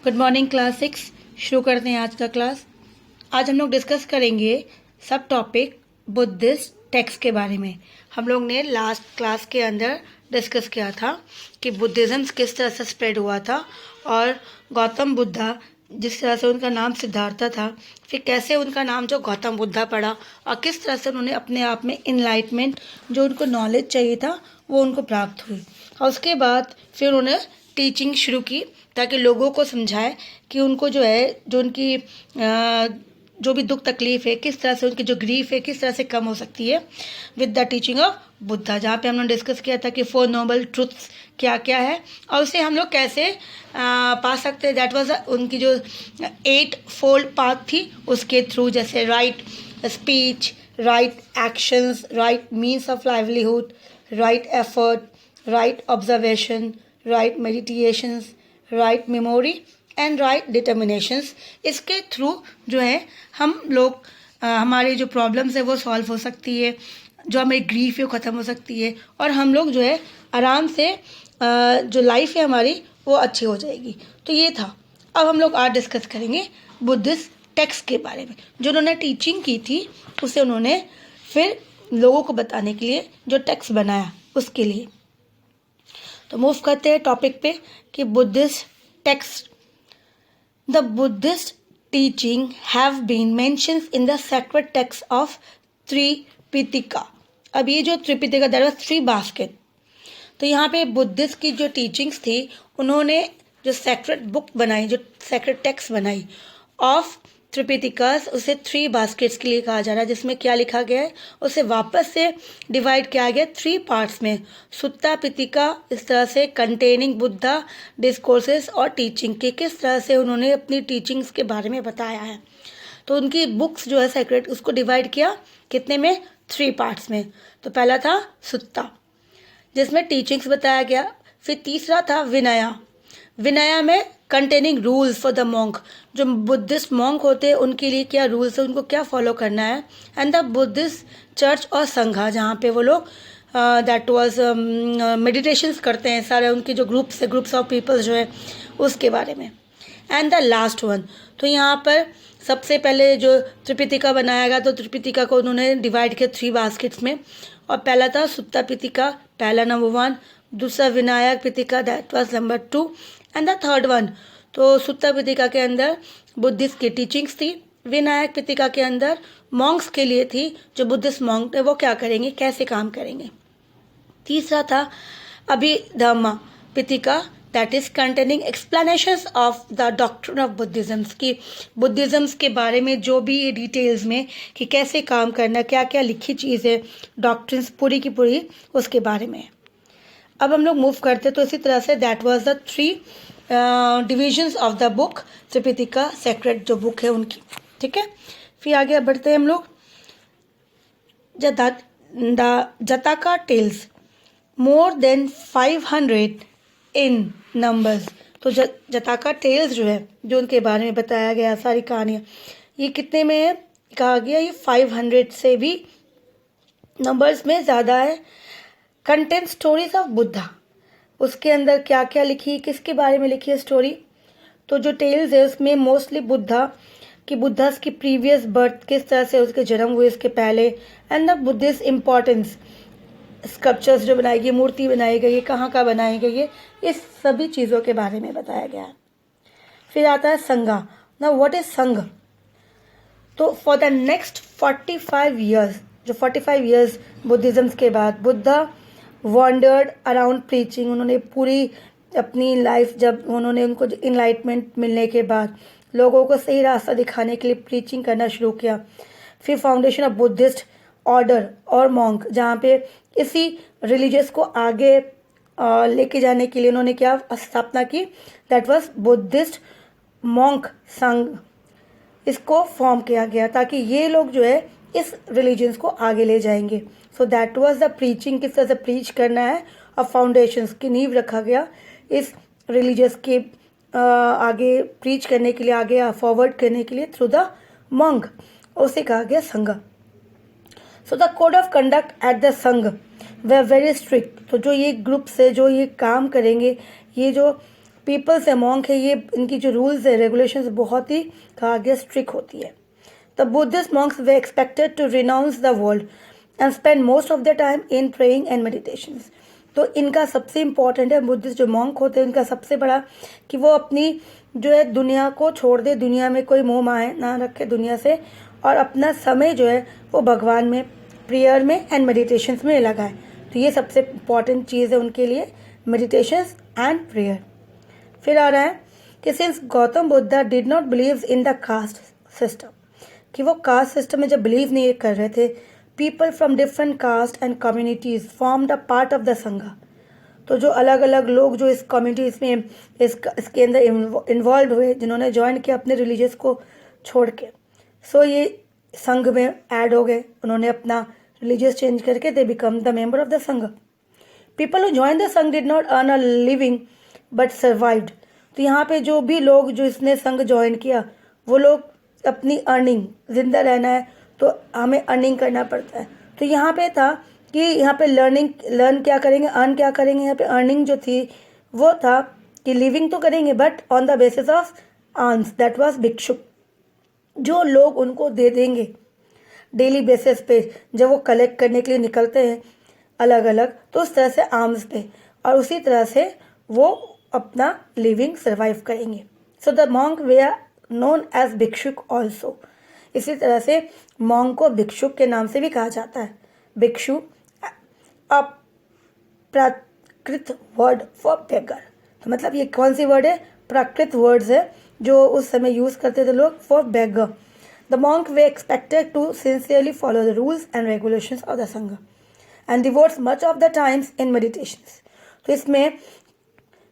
Good morning class 6। शुरू करते हैं आज का क्लास। आज हम लोग डिस्कस करेंगे सब टॉपिक बुद्धिस्ट टेक्स्ट के बारे में। हम लोग ने लास्ट क्लास के अंदर डिस्कस किया था कि बुद्धिज़्म किस तरह से स्प्रेड हुआ था और गौतम बुद्धा जिस तरह से उनका नाम सिद्धार्था था, फिर कैसे उनका नाम जो गौतम बुद्धा पड़ा और किस तरह से उन्होंने अपने आप में इनलाइटमेंट जो उनको नॉलेज चाहिए था वो उनको प्राप्त हुई। और उसके बाद फिर उन्होंने टीचिंग शुरू की ताकि लोगों को समझाए कि उनको जो है जो उनकी जो भी दुख तकलीफ है किस तरह से उनकी जो ग्रीफ है किस तरह से कम हो सकती है with the teaching of Buddha, जहाँ पे हमने डिस्कस किया था कि 4 नोबल ट्रुथ्स क्या क्या है और उसे हम लोग कैसे पा सकते हैं। दैट वाज उनकी जो 8 फोल्ड पाथ थी उसके थ्रू, जैसे right speech, right actions, right means of livelihood, right effort, right observation, right meditations, right memory and right determinations. इसके थ्रू जो है हम लोग हमारी जो प्रॉब्लम्स है वो सॉल्व हो सकती है, जो हमारी ग्रीफ है वो ख़त्म हो सकती है और हम लोग जो है आराम से जो लाइफ है हमारी वो अच्छी हो जाएगी। तो ये था। अब हम लोग आज डिस्कस करेंगे बुद्धिस्ट टेक्स्ट के बारे में। जो उन्होंने टीचिंग की थी उसे उन्होंने फिर लोगों को बताने के लिए जो टेक्स्ट बनाया उसके लिए। तो मूव करते हैं टॉपिक पे कि Buddhist text. The Buddhist teaching have been mentioned in the sacred text of Tripitaka. अब ये जो त्रिपिटिका दैट वाज 3 बास्केट, तो यहाँ पे बुद्धिस्ट की जो टीचिंग्स थी उन्होंने जो सेक्रेड बुक बनाई, जो सेक्रेड टेक्स्ट बनाई ऑफ त्रिपिटिकास, उसे 3 बास्केट्स के लिए कहा जा रहा है, जिसमें क्या लिखा गया है उसे वापस से डिवाइड किया गया 3 पार्ट्स में। सुत्ता पिटिका इस तरह से कंटेनिंग बुद्धा डिस्कोर्सेस और टीचिंग के किस तरह से उन्होंने अपनी टीचिंग्स के बारे में बताया है। तो उनकी बुक्स जो है सेक्रेड उसको डिवाइड किया कितने में, 3 पार्ट्स में। तो पहला था सुत्ता जिसमें टीचिंग्स बताया गया, फिर तीसरा था विनया, विनया में containing rules for the monk, जो बुद्धिस्ट मॉन्क होते हैं उनके लिए क्या रूल्स है, उनको क्या फॉलो करना है। एंड द बुद्धिस्ट चर्च और संघा जहाँ पे वो लोग दैट वाज मेडिटेशंस करते हैं, सारे उनके जो ग्रुप्स है, ग्रुप्स ऑफ पीपल्स जो है उसके बारे में। एंड द लास्ट वन, तो यहाँ पर सबसे पहले जो त्रिपिटिका बनाया गया तो त्रिपिटिका को उन्होंने डिवाइड किया 3 बास्केट्स में। और पहला था सुत्ता पिटिका, पहला नंबर 1, दूसरा Vinaya Pitaka that was number 2 and the third one. तो सुत्ता पिटिका के अंदर बुद्धिस्ट की टीचिंग्स थी, विनायक पिटिका के अंदर मॉन्क्स के लिए थी, जो बुद्धिस्ट मॉन्क है वो क्या करेंगे, कैसे काम करेंगे। तीसरा था Abhidhamma Pitaka that is containing explanations of the doctrine of Buddhisms, की बुद्धिज्म्स के बारे में जो भी ये डिटेल्स में कि कैसे काम करना, क्या क्या लिखी चीज़ है, डॉक्ट्रिन्स पूरी की पूरी उसके बारे में। अब हम लोग मूव करते तो इसी तरह से that was the 3 divisions of the book Tripitaka sacred जो बुक है उनकी। ठीक है, फिर आगे बढ़ते हैं हम लोग। जताका टेल्स मोर देन 500 इन नंबर्स। तो जताका टेल्स जो है जो उनके बारे में बताया गया सारी कहानियाँ, ये कितने में है कहा गया, ये 500 से भी नंबर्स में ज़्यादा है। कंटेंट स्टोरीज ऑफ बुद्धा, उसके अंदर क्या क्या लिखी, किसके बारे में लिखी है स्टोरी। तो जो टेल्स है उसमें मोस्टली बुद्धा की प्रीवियस बर्थ, किस तरह से उसके जन्म हुए इसके पहले, and the Buddhist importance, sculptures जो बनाई गई, मूर्ति बनाई गई है, कहाँ का बनाई गई है, इस सभी चीज़ों के बारे में बताया गया है। फिर आता है संघा। नाउ व्हाट इज संघ। तो फॉर द नेक्स्ट 45 ईयर्स, जो 45 ईयर्स बुद्धिज़्म के बाद बुद्धा वॉन्डर्ड अराउंड प्रीचिंग, उन्होंने पूरी अपनी लाइफ, जब उन्होंने उनको इनलाइटमेंट मिलने के बाद लोगों को सही रास्ता दिखाने के लिए प्रीचिंग करना शुरू किया। फिर फाउंडेशन ऑफ बुद्धिस्ट ऑर्डर और मॉन्क, जहाँ पे इसी रिलीजियस को आगे लेके जाने के लिए उन्होंने क्या स्थापना की, दैट वाज बुद्धिस्ट मॉन्क संघ, इसको फॉर्म किया गया ताकि ये लोग जो है इस रिलीजन्स को आगे ले जाएंगे। So that was the preaching, किस तरह से प्रीच करना है और फाउंडेशंस की नींव रखा गया इस रिलीजियस के आगे प्रीच करने के लिए, आगे फॉरवर्ड करने के लिए थ्रू द मंक, उसे कहा गया संघ। So the code of conduct at the संघ वे वेरी स्ट्रिक्ट। तो जो ये ग्रुप से जो ये काम करेंगे, ये जो पीपल्स है मॉन्क है, ये इनकी जो रूल्स है रेगुलेशंस बहुत ही कहा गया स्ट्रिक्ट होती है। The Buddhist monks were expected to renounce the world and spend most of the time in praying and meditations. तो इनका सबसे इम्पॉर्टेंट है, बुद्धिस्ट जो मॉन्क होते हैं इनका सबसे बड़ा कि वो अपनी जो है दुनिया को छोड़ दे, दुनिया में कोई मोह माया ना रखे दुनिया से, और अपना समय जो है वो भगवान में, प्रेयर में एंड मेडिटेशंस में लगाए। तो ये सबसे इम्पॉर्टेंट चीज़ है उनके लिए, मेडिटेशंस एंड प्रेयर। फिर आ रहा है कि since Gautam Buddha did not believe in the caste system, कि वो कास्ट सिस्टम में जब बिलीव नहीं कर रहे थे, people from different caste and communities formed a part of the संघा। तो जो अलग अलग लोग जो इस कम्युनिटीज में इसके अंदर इन्वॉल्व हुए, जिन्होंने ज्वाइन किया अपने रिलीजियस को छोड़ के, सो ये संघ में ऐड हो गए, उन्होंने अपना रिलीजियस चेंज करके they become the member of the संघ। पीपल हु जॉइन द संघ did not earn a living but survived. तो यहाँ पे जो भी लोग जो इसने संघ ज्वाइन किया, वो लोग अपनी अर्निंग, जिंदा रहना है तो हमें अर्निंग करना पड़ता है। तो यहाँ पे था कि यहाँ पे लर्न क्या करेंगे, अर्न क्या करेंगे। यहाँ पे अर्निंग जो थी वो था कि लिविंग तो करेंगे but on the basis of earns, that was भिक्षुक, जो लोग उनको दे देंगे डेली बेसिस पे, जब वो कलेक्ट करने के लिए निकलते हैं अलग अलग, तो उस तरह से आर्म्स पे, और उसी तरह से वो अपना लिविंग सर्वाइव करेंगे। So the monk they are known as bhikshuk also. इसी तरह से मॉन्क को भिक्षुक के नाम से भी कहा जाता है। भिक्षु प्राकृत वर्ड फॉर बेगर, तो मतलब ये कौन सी वर्ड है, प्राकृत वर्ड्स है जो उस समय यूज करते थे लोग for beggar. The monk were expected to sincerely follow the rules and regulations of the Sangha and devotes much of the times in meditations. तो इसमें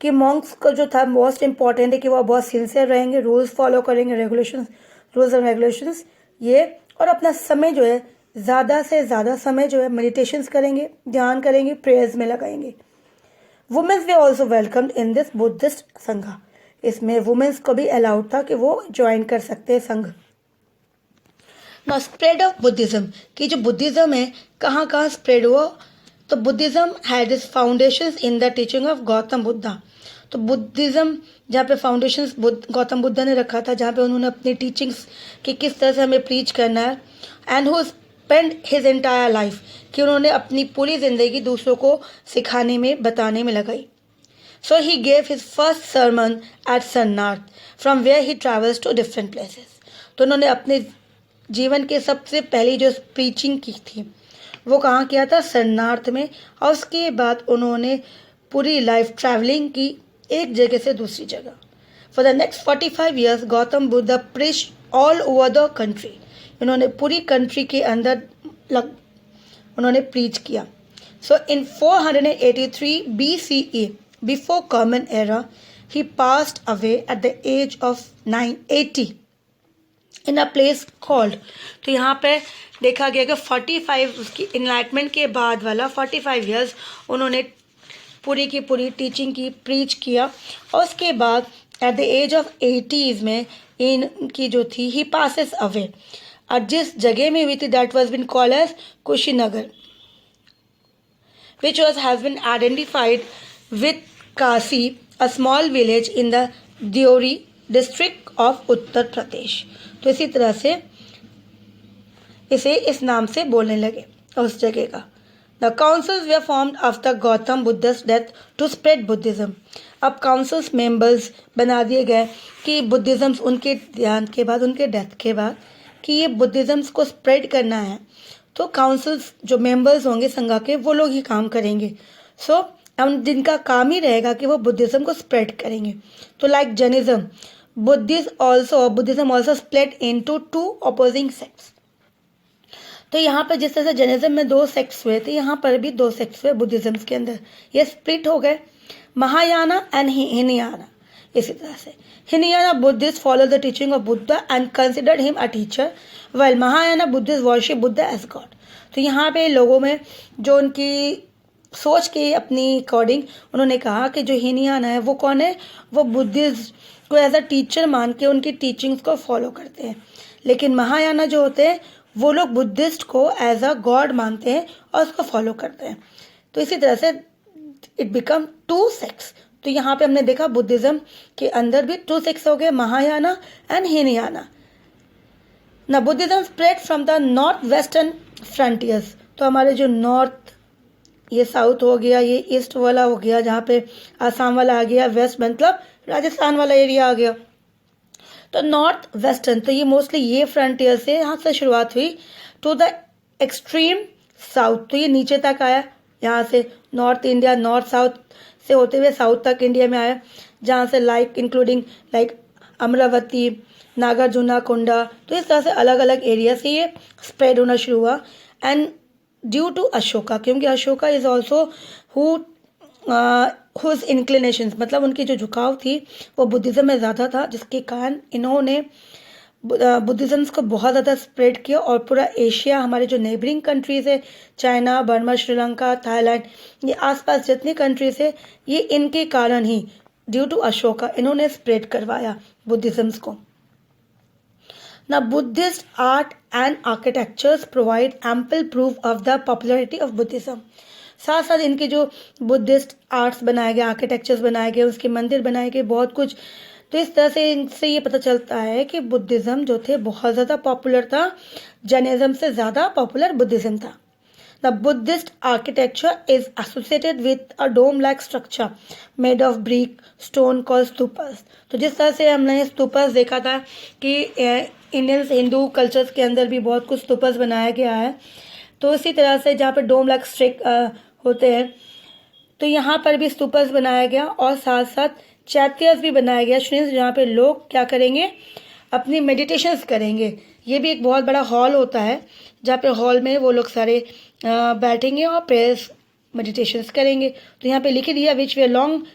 कि मॉन्क्स को जो था मोस्ट इंपॉर्टेंट है कि वो बहुत सिंसियर रहेंगे, रूल्स फॉलो करेंगे, रूल्स एंड रेगुलेशंस ये, और अपना समय जो है ज़्यादा से ज़्यादा समय जो है मेडिटेशंस करेंगे, ध्यान करेंगे, प्रेयर्स में लगाएंगे। Womens they also welcomed in this Buddhist Sangh. इसमें वुमेन्स को भी अलाउड था कि वो ज्वाइन कर सकते हैं संघ। नाउ स्प्रेड ऑफ बुद्धिज्म, कि जो बुद्धिज्म है कहाँ कहाँ स्प्रेड हुआ। तो Buddhism had it's foundations in the teaching of Gautam Buddha. तो बुद्धिज्म जहाँ पे फाउंडेशंस गौतम बुद्धा ने रखा था, जहाँ पे उन्होंने अपनी टीचिंग्स कि किस तरह से हमें प्रीच करना है, and who spend his entire life, कि उन्होंने अपनी पूरी जिंदगी दूसरों को सिखाने में, बताने में लगाई। So he gave his first sermon at Sarnath, from where he travels to different places. तो उन्होंने अपने जीवन के सबसे पहली जो प्रीचिंग की थी वो कहाँ किया था, सरनाथ में, और उसके बाद उन्होंने पूरी लाइफ ट्रैवलिंग की एक जगह से दूसरी जगह। For the next 45 years Gautam Buddha preached all over the country. उन्होंने पूरी कंट्री के अंदर उन्होंने प्रीच किया। So in 483 BCE, before common era, he passed away at the age of 980 in a place called. तो यहाँ पे देखा गया कि 45 उसकी इनलाइटमेंट के बाद वाला 45 years उन्होंने पूरी की पूरी टीचिंग की, प्रीच किया, और उसके बाद eight the age of 80s में इनकी जो थी ही पासेस अवे, और जिस जगह में हुई थी that was been called as Kushinagar, which has been identified with Kasi, a small village in the Deori district of Uttar Pradesh. तो इसी तरह से इसे इस नाम से बोलने लगे उस जगह का। The councils were formed after Gautam Buddha's death to spread Buddhism। अब काउंसिल्स मेंबर्स बना दिए गए कि बुद्धिज़्म उनके ध्यान के बाद, उनके डेथ के बाद, कि ये बुद्धिज़्म को स्प्रेड करना है, तो काउंसिल्स जो मेंबर्स होंगे संघ के वो लोग ही काम करेंगे। सो जिनका काम ही रहेगा कि वो बुद्धिज़्म को स्प्रेड करेंगे। तो like Jainism, Buddhism also split into 2 opposing sects. तो यहाँ पर जिस तरह से जैनिज्म में 2 सेक्ट्स हुए थे, यहाँ पर भी 2 सेक्ट्स हुए बुद्धिज़्म के अंदर, ये स्प्लिट हो गए, महायाना एंड हिनयाना। इसी तरह से Hinayana Buddhist follow the teaching of Buddha and considered him a teacher, well Mahayana Buddhist worship Buddha as god. तो यहाँ पे लोगों में जो उनकी सोच के अपनी अकॉर्डिंग उन्होंने कहा कि जो हिनयाना है वो कौन है, वो बुद्धिस्ट को एज अ टीचर मान के उनकी टीचिंग्स को फॉलो करते हैं, लेकिन महायाना जो होते हैं वो लोग बुद्धिस्ट को एज अ गॉड मानते हैं और उसको फॉलो करते हैं। तो इसी तरह से इट बिकम 2 सेक्ट्स, तो यहाँ पे हमने देखा बुद्धिज्म के अंदर भी 2 सेक्ट्स हो गए, महायाना एंड हीनयाना। ना Buddhism spread from the north western frontiers, तो हमारे जो नॉर्थ, ये साउथ हो गया, ये ईस्ट वाला हो गया, जहाँ पे आसाम वाला आ गया, वेस्ट मतलब राजस्थान वाला एरिया आ गया, तो नॉर्थ वेस्टर्न, तो ये मोस्टली ये फ्रंटियर से यहाँ से शुरुआत हुई, टू द एक्सट्रीम साउथ, तो ये नीचे तक आया, यहाँ से नॉर्थ इंडिया, नॉर्थ साउथ से होते हुए साउथ तक इंडिया में आया, जहाँ से like including like Amaravati, Nagarjuna Konda, तो इस तरह से अलग अलग एरिया से ये स्प्रेड होना शुरू हुआ। एंड ड्यू टू अशोका, क्योंकि Ashoka is also whose inclinations, मतलब उनकी जो झुकाव थी वो बुद्धिज़्म में ज़्यादा था, जिसके कारण इन्होंने बुद्धिज़्म को बहुत ज़्यादा स्प्रेड किया और पूरा एशिया, हमारे जो नेबरिंग कंट्रीज़ है, चाइना, बर्मा, श्रीलंका, थाईलैंड, ये आसपास जितनी कंट्रीज है, ये इनके कारण ही, ड्यू टू अशोका, इन्होंने स्प्रेड करवाया बुद्धिज़्म को। Now, Buddhist art and architectures provide ample proof of the popularity of Buddhism. साथ साथ इनके जो बुद्धिस्ट आर्ट्स बनाए गए, आर्किटेक्चर्स बनाए गए, उसके मंदिर बनाए गए, बहुत कुछ, तो इस तरह से इनसे ये पता चलता है कि बुद्धिज़्म जो थे बहुत ज़्यादा पॉपुलर था, जैनिज़्म से ज़्यादा पॉपुलर बुद्धिज़्म था। The Buddhist architecture is associated with a dome-like structure made of brick, stone called stupas. तो जिस तरह से हमने स्तूपस देखा था कि इंडियन हिंदू कल्चर्स के अंदर भी बहुत कुछ स्तूपस बनाया गया है, तो इसी तरह से जहाँ पे डोम लाइक स्ट्रिक होते हैं, तो यहाँ पर भी स्तूपस बनाया गया और साथ साथ चैत्यस भी बनाया गया, जहाँ पे लोग क्या करेंगे, अपनी मेडिटेशंस करेंगे। ये भी एक बहुत बड़ा हॉल होता है, जहाँ पे हॉल में वो लोग सारे बैठेंगे और प्रेयर्स मेडिटेशंस करेंगे। तो यहाँ पे लिख दिया which were long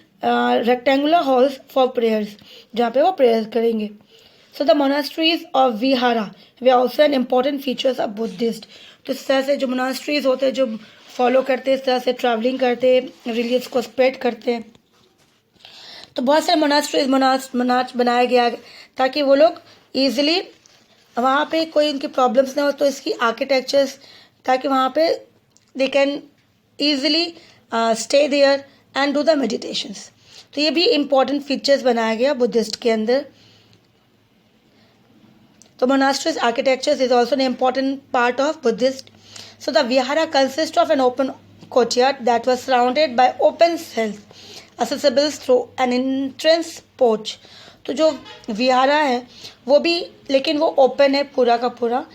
rectangular halls for prayers, जहाँ पे वो प्रेयर्स करेंगे। So the monasteries of vihara were also an important features of Buddhist. तो इस तरह से जो मोनास्ट्रीज होते हैं, जो फॉलो करते हैं, इस तरह से ट्रैवलिंग करते हैं, रिलीजियस को स्प्रेड करते हैं, तो बहुत सारे मोनास्ट्रीज मोनाच बनाया गया ताकि वो लोग ईजिली वहाँ पे कोई उनकी प्रॉब्लम्स ना हो, तो इसकी आर्किटेक्चर्स, ताकि वहाँ पे they can easily stay there and do the meditations. तो ये भी इम्पॉर्टेंट फीचर्स बनाया गया बुद्धिस्ट के अंदर। तो monasteries architectures is also an important part of Buddhist. So the vihara consist of an open courtyard that was surrounded by open cells accessible through an entrance porch। तो जो विहारा है वो भी, लेकिन वो ओपन है पूरा का पूरा,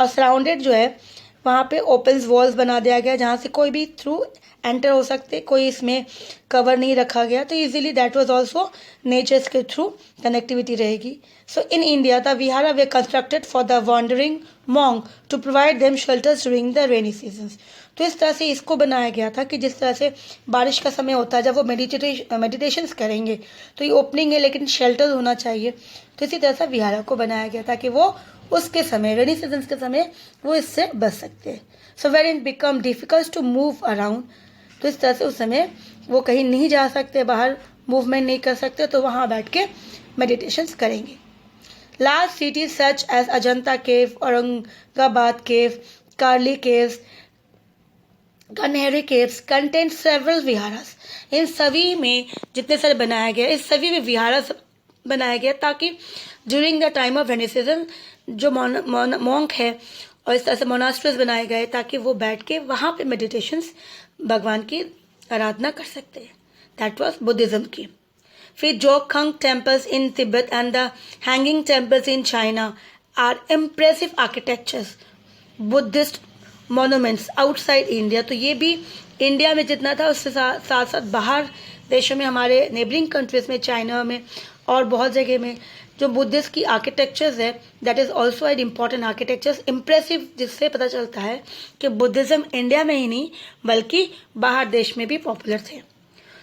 सराउंडेड जो है वहाँ पे ओपन वॉल्स बना दिया गया, जहाँ से कोई भी थ्रू एंटर हो सकते, कोई इसमें कवर नहीं रखा गया, तो easily that was also natures के थ्रू कनेक्टिविटी रहेगी। So in India the vihara were constructed for the wandering monk to provide them shelters during the rainy seasons. तो इस तरह से इसको बनाया गया था कि जिस तरह से बारिश का समय होता है, जब वो मेडिटेशंस करेंगे, तो ये ओपनिंग है लेकिन शेल्टर होना चाहिए, तो इसी तरह से विहारा को बनाया गया ताकि वो उसके समय, रेनी सीजन्स के समय, वो इससे बच सकते हैं। So when it become difficult to move around, तो इस तरह से उस समय वो कहीं नहीं जा सकते, बाहर मूवमेंट नहीं कर सकते, तो वहाँ बैठ के मेडिटेशंस करेंगे। Large cities such as Ajanta cave, Aurangabad cave, Karli caves, Kanheri caves contain several viharas. इन सभी में जितने सारे बनाया गया, इस सभी में विहारा बनाया गया ताकि during the time of rainy season जो मॉन्क है, और इस तरह से मोनास्ट्रीज बनाए गए ताकि वो बैठ के वहाँ पे मेडिटेशंस, भगवान की आराधना कर सकते हैं। दैट वाज बुद्धिज्म की। फिर Jokhang temples in Tibet and the hanging temples in China are impressive architectures Buddhist monuments outside India. तो ये भी इंडिया में जितना था उससे साथ साथ बाहर देशों में, हमारे नेबरिंग कंट्रीज में, चाइना में और बहुत जगह में जो बुद्धिस्ट की आर्किटेक्चर्स है, that is also an important architectures, impressive, जिससे पता चलता है कि बुद्धिज्म इंडिया में ही नहीं बल्कि बाहर देश में भी पॉपुलर थे।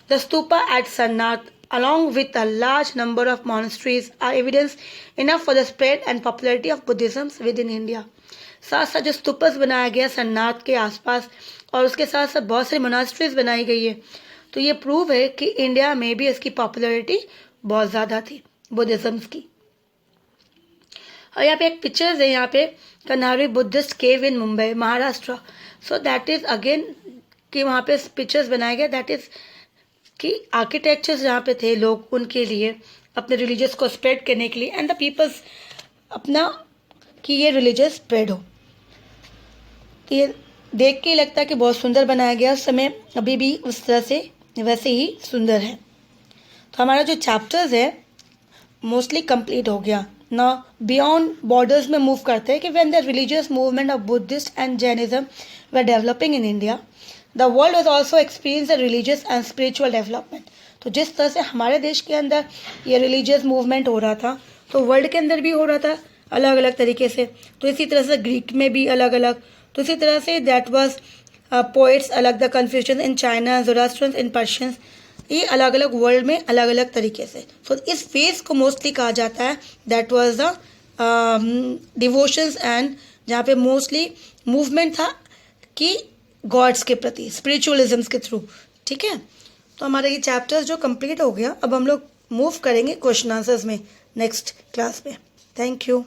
The stupa at Sarnath along with a large number of monasteries are evidence enough for the spread and popularity of Buddhism within India। साथ साथ जो स्तूपस बनाया गया सरनाथ के आसपास और उसके साथ साथ बहुत सारी मोनास्ट्रीज बनाई गई है, तो ये प्रूव है कि इंडिया में भी इसकी पॉपुलैरिटी बहुत ज़्यादा थी बुद्धिज्म की। और यहाँ पे एक पिक्चर्स है, यहाँ पे Kanheri Buddhist cave in Mumbai Maharashtra. So that is again कि वहाँ पे पिक्चर्स बनाए गए, दैट इज कि आर्किटेक्चर्स जहाँ पे थे लोग उनके लिए अपने रिलीजियस को स्प्रेड करने के लिए एंड द पीपल्स अपना कि ये रिलीजियस स्प्रेड हो। तो ये देख के लगता है कि बहुत सुंदर बनाया गया, उस समय अभी भी उस तरह से वैसे ही सुंदर है। तो हमारा जो चैप्टर्स है मोस्टली कंप्लीट हो गया ना। बियॉन्ड बॉर्डर्स में मूव करते हैं कि when the religious movement of Buddhist and Jainism were developing in India the world was also experience the religious and spiritual development. तो जिस तरह से हमारे देश के अंदर ये रिलीजियस मूवमेंट हो रहा था तो वर्ल्ड के अंदर भी हो रहा था अलग अलग तरीके से। तो इसी तरह से ग्रीक में भी अलग अलग, तो इसी तरह से दैट वाज पोइट्स अलग, the Confucian in China, Zoroastrians in Persians, ये अलग अलग वर्ल्ड में अलग अलग तरीके से। तो इस फेज को मोस्टली कहा जाता है that was the devotions and जहाँ पे मोस्टली मूवमेंट था कि गॉड्स के प्रति स्पिरिचुअलिज्म्स के थ्रू। ठीक है, तो हमारा ये चैप्टर्स जो कंप्लीट हो गया, अब हम लोग मूव करेंगे क्वेश्चन आंसर्स में नेक्स्ट क्लास में। Thank you.